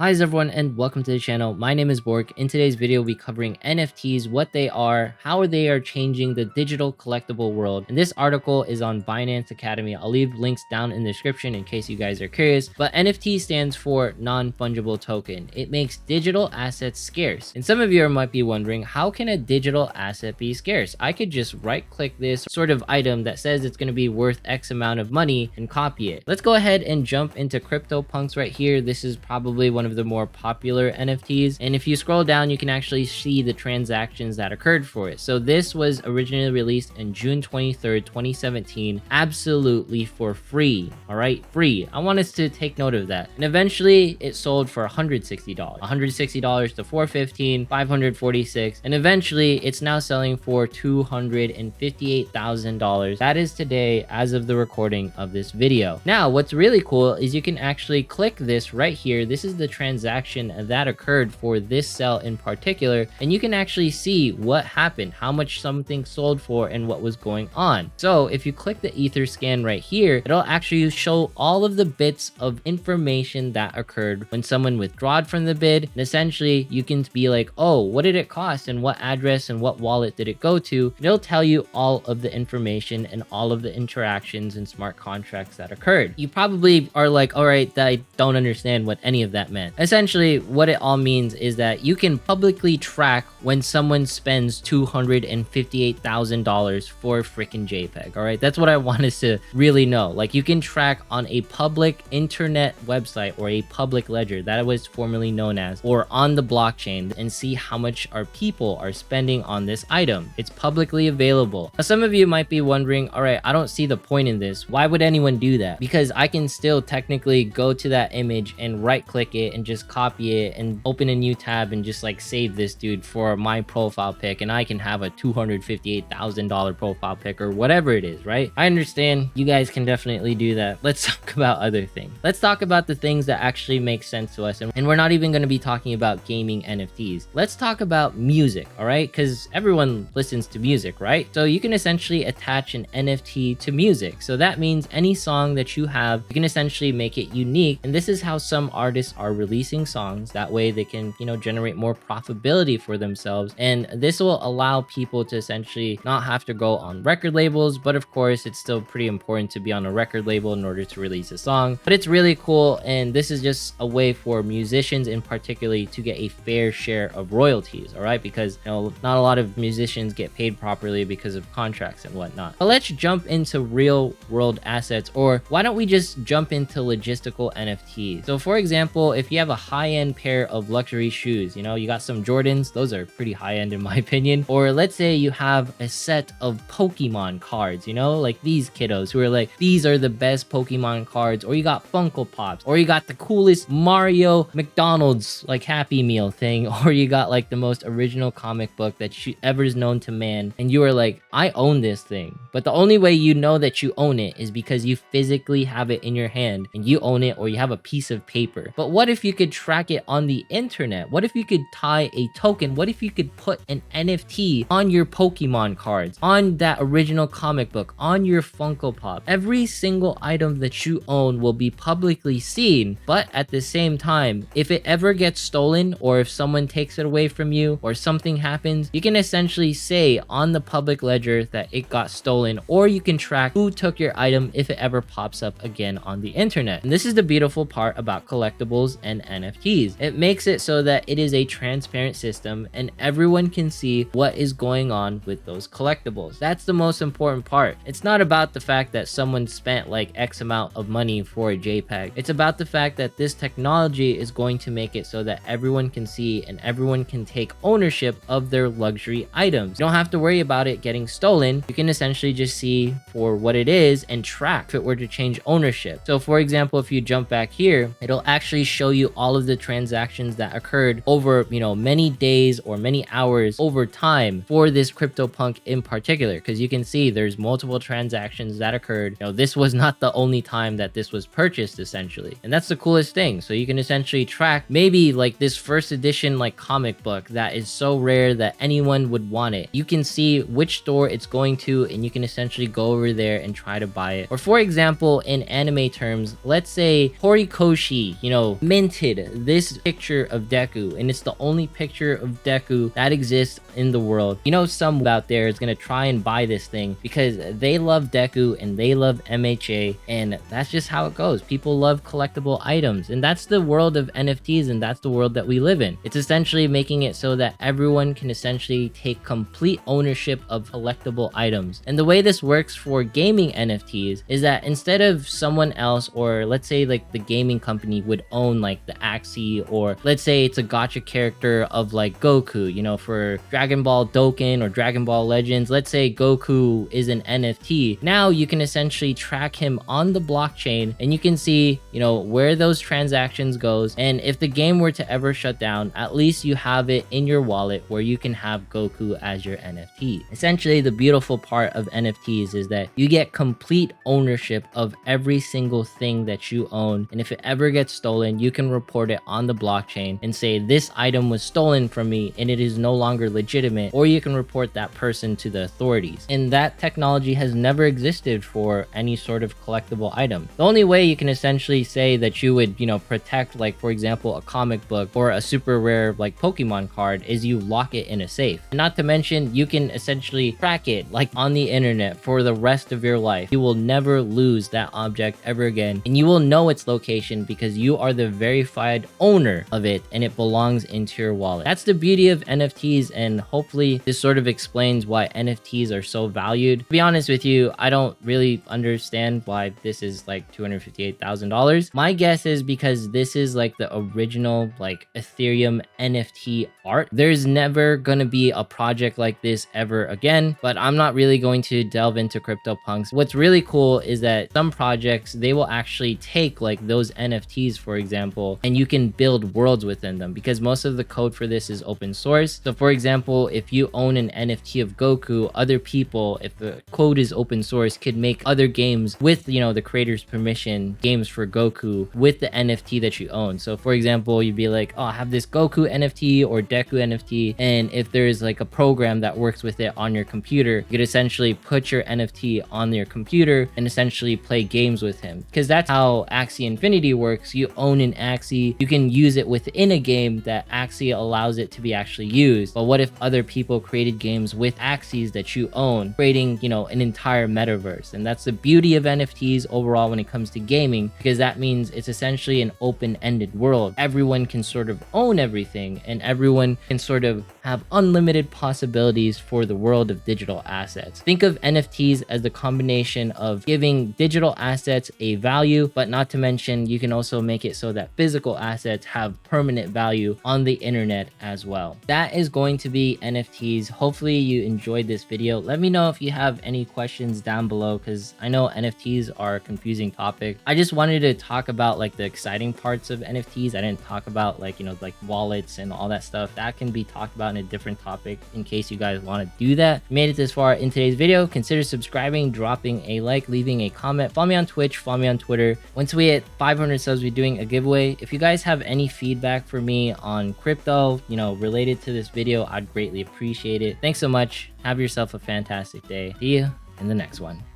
Hi everyone and welcome to the channel. My name is Bork. In today's video, we'll be covering NFTs, what they are, how they are changing the digital collectible world. And this article is on Binance Academy. I'll leave links down in the description in case you guys are curious. But NFT stands for non-fungible token. It makes digital assets scarce. And some of you might be wondering, how can a digital asset be scarce? I could just right click this sort of item that says it's going to be worth X amount of money and copy it. Let's go ahead and jump into CryptoPunks right here. This is probably one of the more popular NFTs, and if you scroll down you can actually see the transactions that occurred for it. So this was originally released in June 23rd 2017, absolutely for free. All right, free. I want us to take note of that. And eventually it sold for $160 to $415, $546, and eventually it's now selling for $258,000. That is today as of the recording of this video. Now what's really cool is you can actually click this right here. This is the transaction that occurred for this sell in particular, and you can actually see what happened, how much something sold for, and what was going on. So if you click the ether scan right here, it'll actually show all of the bits of information that occurred when someone withdrawed from the bid. And essentially you can be like, oh, what did it cost and what address and what wallet did it go to? And it'll tell you all of the information and all of the interactions and smart contracts that occurred. You probably are like, all right, I don't understand what any of that meant. Essentially, what it all means is that you can publicly track when someone spends $258,000 for a freaking JPEG. All right, that's what I want us to really know. Like, you can track on a public internet website or a public ledger that was formerly known as, or on the blockchain, and see how much our people are spending on this item. It's publicly available. Now, some of you might be wondering, all right, I don't see the point in this. Why would anyone do that? Because I can still technically go to that image and right click it and just copy it and open a new tab and just like save this dude for my profile pic, and I can have a $258,000 profile pic or whatever it is, right? I understand you guys can definitely do that. Let's talk about other things. Let's talk about the things that actually make sense to us, and we're not even going to be talking about gaming NFTs. Let's talk about music, all right? Because everyone listens to music, right? So you can essentially attach an NFT to music. So that means any song that you have, you can essentially make it unique, and this is how some artists are releasing songs. That way they can, generate more profitability for themselves, and this will allow people to essentially not have to go on record labels. But of course, it's still pretty important to be on a record label in order to release a song. But it's really cool, and this is just a way for musicians in particular to get a fair share of royalties, all right? Because not a lot of musicians get paid properly because of contracts and whatnot. But let's jump into real world assets, or why don't we just jump into logistical NFTs? So for example, if you have a high-end pair of luxury shoes, you got some Jordans, those are pretty high-end in my opinion. Or let's say you have a set of Pokemon cards, like these kiddos who are like, these are the best Pokemon cards. Or you got Funko Pops, or you got the coolest Mario McDonald's like Happy Meal thing, or you got like the most original comic book that ever is known to man, and you are like, I own this thing. But the only way you know that you own it is because you physically have it in your hand and you own it, or you have a piece of paper. But what if you could track it on the internet? What if you could tie a token? What if you could put an NFT on your Pokemon cards, on that original comic book, on your Funko Pop? Every single item that you own will be publicly seen, but at the same time, if it ever gets stolen, or if someone takes it away from you, or something happens, you can essentially say on the public ledger that it got stolen, or you can track who took your item if it ever pops up again on the internet. And this is the beautiful part about collectibles and NFTs. It makes it so that it is a transparent system and everyone can see what is going on with those collectibles. That's the most important part. It's not about the fact that someone spent like X amount of money for a JPEG. It's about the fact that this technology is going to make it so that everyone can see and everyone can take ownership of their luxury items. You don't have to worry about it getting stolen. You can essentially just see for what it is and track if it were to change ownership. So for example, if you jump back here, it'll actually show you all of the transactions that occurred over, many days or many hours over time for this CryptoPunk in particular, because you can see there's multiple transactions that occurred. This was not the only time that this was purchased essentially, and that's the coolest thing. So you can essentially track maybe like this first edition like comic book that is so rare that anyone would want it. You can see which store it's going to, and you can can essentially go over there and try to buy it. Or for example, in anime terms, let's say Horikoshi, minted this picture of Deku, and it's the only picture of Deku that exists in the world. Some out there is going to try and buy this thing because they love Deku and they love MHA, and that's just how it goes. People love collectible items, and that's the world of NFTs, and that's the world that we live in. It's essentially making it so that everyone can essentially take complete ownership of collectible items. And the way this works for gaming NFTs is that instead of someone else, or let's say like the gaming company would own like the Axie, or let's say it's a gacha character of like Goku, for Dragon Ball Dokkan or Dragon Ball Legends, let's say Goku is an NFT. Now you can essentially track him on the blockchain, and you can see, where those transactions goes. And if the game were to ever shut down, at least you have it in your wallet where you can have Goku as your NFT. Essentially, the beautiful part of NFTs is that you get complete ownership of every single thing that you own. And if it ever gets stolen, you can report it on the blockchain and say, this item was stolen from me and it is no longer legitimate, or you can report that person to the authorities. And that technology has never existed for any sort of collectible item. The only way you can essentially say that you would, protect, like for example, a comic book or a super rare like Pokemon card is you lock it in a safe. Not to mention, you can essentially track it like on the internet for the rest of your life. You will never lose that object ever again, and you will know its location because you are the verified owner of it and it belongs into your wallet. That's the beauty of NFTs, and hopefully this sort of explains why NFTs are so valued. To be honest with you, I don't really understand why this is like $258,000. My guess is because this is like the original like Ethereum NFT art. There's never gonna be a project like this ever again, but I'm not really going to delve into CryptoPunks. What's really cool is that some projects, they will actually take like those NFTs, for example, and you can build worlds within them because most of the code for this is open source. So for example, if you own an NFT of Goku, other people, if the code is open source, could make other games with, the creator's permission, games for Goku with the NFT that you own. So for example, you'd be like, oh, I have this Goku NFT or Deku NFT, and if there's like a program that works with it on your computer, you could essentially put your NFT on your computer and essentially play games with him. Because that's how Axie Infinity works. You own an Axie, you can use it within a game that Axie allows it to be actually used. But what if other people created games with Axies that you own, creating, an entire metaverse? And that's the beauty of NFTs overall when it comes to gaming, because that means it's essentially an open-ended world. Everyone can sort of own everything, and everyone can sort of have unlimited possibilities for the world of digital assets. Think of NFTs as the combination of giving digital assets a value, but not to mention you can also make it so that physical assets have permanent value on the internet as well. That is going to be NFTs. Hopefully you enjoyed this video. Let me know if you have any questions down below, because I know NFTs are a confusing topic. I just wanted to talk about like the exciting parts of NFTs. I didn't talk about like, like wallets and all that stuff. That can be talked about in a different topic in case you guys want to do that. If you made it this far in today's video, consider subscribing, dropping a like, leaving a comment, follow me on Twitch, follow me on Twitter. Once we hit 500 subs, we're doing a giveaway. If you guys have any feedback for me on crypto, related to this video, I'd greatly appreciate it. Thanks so much. Have yourself a fantastic day. See you in the next one.